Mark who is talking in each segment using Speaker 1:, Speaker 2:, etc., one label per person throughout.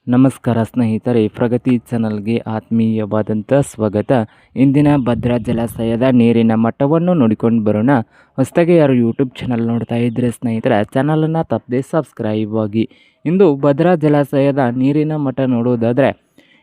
Speaker 1: ನಮಸ್ಕಾರ ಸ್ನೇಹಿತರೆ, ಪ್ರಗತಿ ಚಾನಲ್ಗೆ ಆತ್ಮೀಯವಾದಂಥ ಸ್ವಾಗತ. ಇಂದಿನ ಭದ್ರಾ ಜಲಾಶಯದ ನೀರಿನ ಮಟ್ಟವನ್ನು ನೋಡಿಕೊಂಡು ಬರೋಣ. ಹೊಸದಾಗಿ ಯಾರು ಯೂಟ್ಯೂಬ್ ಚಾನಲ್ ನೋಡ್ತಾ ಇದ್ದರೆ ಸ್ನೇಹಿತರೆ, ಚಾನಲನ್ನು ತಪ್ಪದೆ ಸಬ್ಸ್ಕ್ರೈಬ್ ಆಗಿ. ಇಂದು ಭದ್ರಾ ಜಲಾಶಯದ ನೀರಿನ ಮಟ್ಟ ನೋಡೋದಾದರೆ,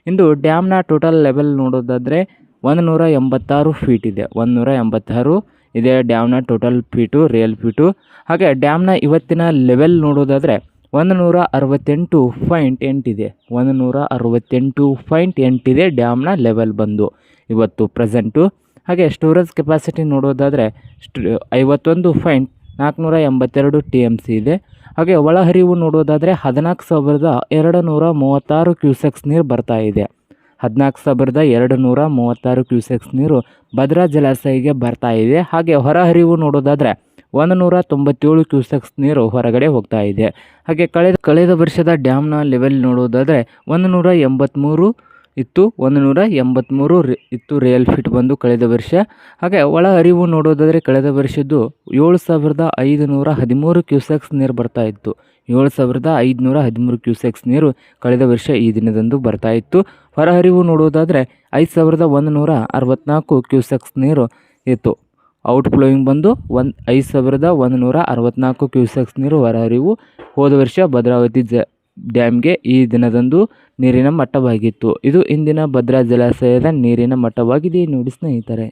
Speaker 1: ಇಂದು ಡ್ಯಾಮ್ನ ಟೋಟಲ್ ಲೆವೆಲ್ ನೋಡೋದಾದರೆ 186 ಫೀಟ್ ಇದೆ. 186 ಇದೆ ಡ್ಯಾಮ್ನ ಟೋಟಲ್ ಫೀಟು, ರಿಯಲ್ ಫೀಟು. ಹಾಗೆ ಡ್ಯಾಮ್ನ ಇವತ್ತಿನ ಲೆವೆಲ್ ನೋಡೋದಾದರೆ 168.8 ಇದೆ. 168.8 ಇದೆ ಡ್ಯಾಮ್ನ ಲೆವೆಲ್ ಬಂದು ಇವತ್ತು ಪ್ರೆಸೆಂಟು. ಹಾಗೆ ಸ್ಟೋರೇಜ್ ಕೆಪಾಸಿಟಿ ನೋಡೋದಾದರೆ 51.482 TMC ಇದೆ. ಹಾಗೆ ಒಳಹರಿವು ನೋಡೋದಾದರೆ 14,236 ಕ್ಯೂಸೆಕ್ಸ್ ನೀರು ಬರ್ತಾ ಇದೆ. 14,236 ಕ್ಯೂಸೆಕ್ಸ್ ನೀರು ಭದ್ರಾ ಜಲಾಶಯಕ್ಕೆ ಬರ್ತಾ ಇದೆ. ಹಾಗೆ ಹೊರಹರಿವು ನೋಡೋದಾದರೆ 197 ಕ್ಯೂಸೆಕ್ಸ್ ನೀರು ಹೊರಗಡೆ ಹೋಗ್ತಾ ಇದೆ. ಹಾಗೆ ಕಳೆದ ವರ್ಷದ ಡ್ಯಾಮ್ನ ಲೆವೆಲ್ ನೋಡೋದಾದರೆ 183 ಇತ್ತು. 183 ಇತ್ತು ರಿಯಲ್ ಫೀಟ್ ಬಂದು ಕಳೆದ ವರ್ಷ. ಹಾಗೆ ಒಳ ಹರಿವು ನೋಡೋದಾದರೆ ಕಳೆದ ವರ್ಷದ್ದು 7,513 ಕ್ಯೂಸೆಕ್ಸ್ ನೀರು ಬರ್ತಾ ಇತ್ತು. 7,513 ಕ್ಯೂಸೆಕ್ಸ್ ನೀರು ಕಳೆದ ವರ್ಷ ಈ ದಿನದಂದು ಬರ್ತಾ ಇತ್ತು. ಹೊರಹರಿವು ನೋಡೋದಾದರೆ 5,164 ಕ್ಯೂಸೆಕ್ಸ್ ನೀರು ಇತ್ತು. ಔಟ್ ಫ್ಲೋಯಿಂಗ್ ಬಂದು 5,164 ಕ್ಯೂಸೆಕ್ಸ್ ನೀರು ಹೊರಹರಿವು ಹೋದ ವರ್ಷ ಭದ್ರಾವತಿ ಡ್ಯಾಮ್ಗೆ ಈ ದಿನದಂದು ನೀರಿನ ಮಟ್ಟವಾಗಿತ್ತು. ಇದು ಇಂದಿನ ಭದ್ರಾ ಜಲಾಶಯದ ನೀರಿನ ಮಟ್ಟವಾಗಿದೆ ನೋಡಿ ಸ್ನೇಹಿತರೆ.